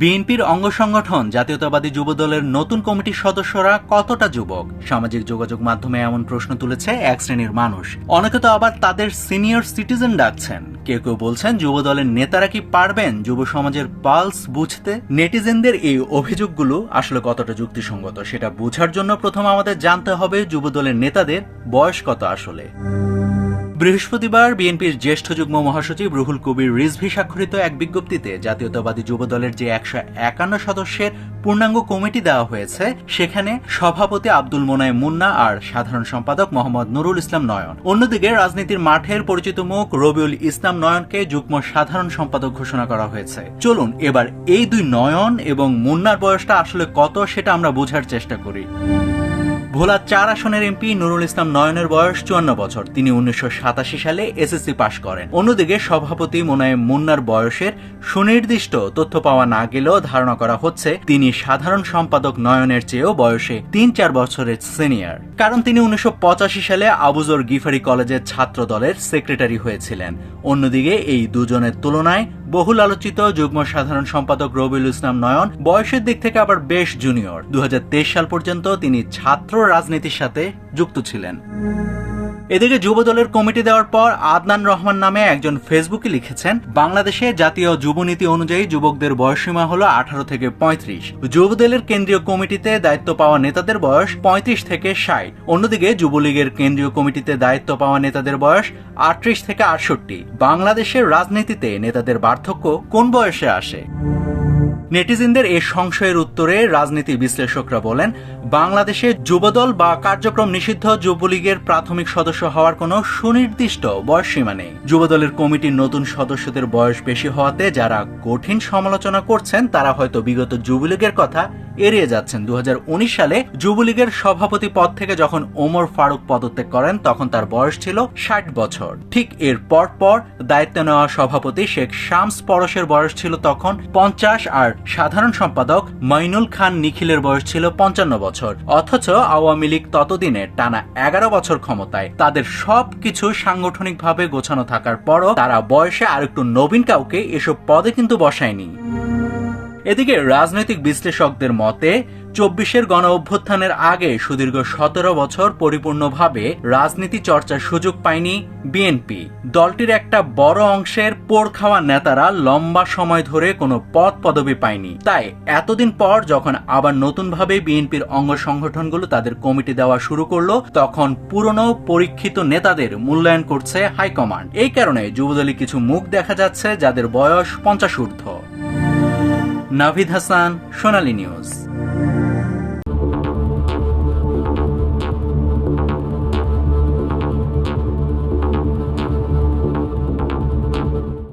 বিএনপির অঙ্গ সংগঠন জাতীয়তাবাদী যুবদলের নতুন কমিটির সদস্যরা কতটা যুবক? সামাজিক যোগাযোগ মাধ্যমে এমন প্রশ্ন তুলেছে এক শ্রেণীর মানুষ। অনেকে তো আবার তাদের সিনিয়র সিটিজেন ডাকছেন। কেউ কেউ বলছেন যুবদলের নেতারা কি পারবেন যুব সমাজের পালস বুঝতে? নেটিজেনদের এই অভিযোগগুলো আসলে কতটা যুক্তিসঙ্গত সেটা বোঝার জন্য প্রথম আমাদের জানতে হবে যুবদলের নেতাদের বয়স কত আসলে। বৃহস্পতিবার বিএনপির জ্যেষ্ঠ যুগ্ম মহাসচিব রুহুল কবির রিজভী স্বাক্ষরিত এক বিজ্ঞপ্তিতে জাতীয়তাবাদী যুবদলের যে 151 সদস্যের পূর্ণাঙ্গ কমিটি দেওয়া হয়েছে সেখানে সভাপতি আব্দুল মোনায়েম মুন্না আর সাধারণ সম্পাদক মোহাম্মদ নুরুল ইসলাম নয়ন। অন্যদিকে রাজনীতির মাঠের পরিচিত মুখ রবিউল ইসলাম নয়নকে যুগ্ম সাধারণ সম্পাদক ঘোষণা করা হয়েছে। চলুন এবার এই দুই নয়ন এবং মুন্নার বয়সটা আসলে কত সেটা আমরা বোঝার চেষ্টা করি। ভোলা 4 আসনের এমপি নুরুল ইসলাম নয়নের বয়স 54 বছর। তিনি 1987 সালে এসএসসি পাশ করেন। অন্যদিকে সভাপতি মোনায়েম মুন্নার বয়সের সুনির্দিষ্ট তথ্য পাওয়া না গেলেও ধারণা করা হচ্ছে তিনি সাধারণ সম্পাদক নয়নের চেয়েও বয়সে 3-4 বছরের সিনিয়র। কারণ তিনি 1985 সালে আবুজর গিফারি কলেজের ছাত্র দলের সেক্রেটারি হয়েছিলেন। অন্যদিকে এই দুজনের তুলনায় বহুল আলোচিত যুগ্ম সাধারণ সম্পাদক রবিউল ইসলাম নয়ন বয়সের দিক থেকে আবার বেশ জুনিয়র। 2023 সাল পর্যন্ত তিনি ছাত্র রাজনীতির সাথে যুক্ত ছিলেন। এদিকে যুবদলের কমিটি দেওয়ার পর আদনান রহমান নামে একজন ফেসবুকে লিখেছেন, বাংলাদেশে জাতীয় যুবনীতি অনুযায়ী যুবকদের বয়সসীমা হলো 18 থেকে 35। যুবদলের কেন্দ্রীয় কমিটিতে দায়িত্ব পাওয়া নেতাদের বয়স 35 থেকে 60। অন্যদিকে যুবলীগের কেন্দ্রীয় কমিটিতে দায়িত্ব পাওয়া নেতাদের বয়স 38 থেকে 68। বাংলাদেশের রাজনীতিতে নেতাদের পার্থক্য কোন বয়সে আসে? নেটিজেনদের এই সংশয়ের উত্তরে রাজনীতি বিশ্লেষকরা বলেন, বাংলাদেশে যুবদল বা কার্যক্রম নিষিদ্ধ যুবলীগের প্রাথমিক সদস্য হওয়ার কোনো সুনির্দিষ্ট বয়সসীমা নেই। যুবদলের কমিটির নতুন সদস্যদের বয়স বেশি হওয়াতে যারা কঠিন সমালোচনা করছেন তারা হয়তো বিগত যুবলীগের কথা এড়িয়ে যাচ্ছেন। 2019 সালে যুবলীগের সভাপতি পদ থেকে যখন ওমর ফারুক পদত্যাগ করেন তখন তার বয়স ছিল 60 বছর। ঠিক এর পর দায়িত্ব নেওয়া সভাপতি শেখ শামস পরশের বয়স ছিল তখন 50 আর সাধারণ সম্পাদক মাইনুল খান নিখিলের বয়স ছিল 55 বছর। অথচ আওয়ামী লীগ ততদিনে টানা 11 বছর ক্ষমতায়। তাদের সবকিছু সাংগঠনিকভাবে গোছানো থাকার পরও তারা বয়সে আরেকটু নবীন কাউকে এসব পদে কিন্তু বসায়নি। এদিকে রাজনৈতিক বিশ্লেষকদের মতে 24-এর গণ অভ্যুত্থানের আগে সুদীর্ঘ 17 বছর পরিপূর্ণভাবে রাজনীতি চর্চার সুযোগ পায়নি বিএনপি। দলটির একটা বড় অংশের পোড় খাওয়া নেতারা লম্বা সময় ধরে কোনো পদ পদবি পায়নি। তাই এতদিন পর যখন আবার নতুনভাবে বিএনপির অঙ্গ সংগঠনগুলো তাদের কমিটি দেওয়া শুরু করলো তখন পুরনো পরীক্ষিত নেতাদের মূল্যায়ন করছে হাইকমান্ড। এই কারণে যুবদলে কিছু মুখ দেখা যাচ্ছে যাদের বয়স 50 ঊর্ধ্ব। নাভিদ হাসান, সোনালী নিউজ।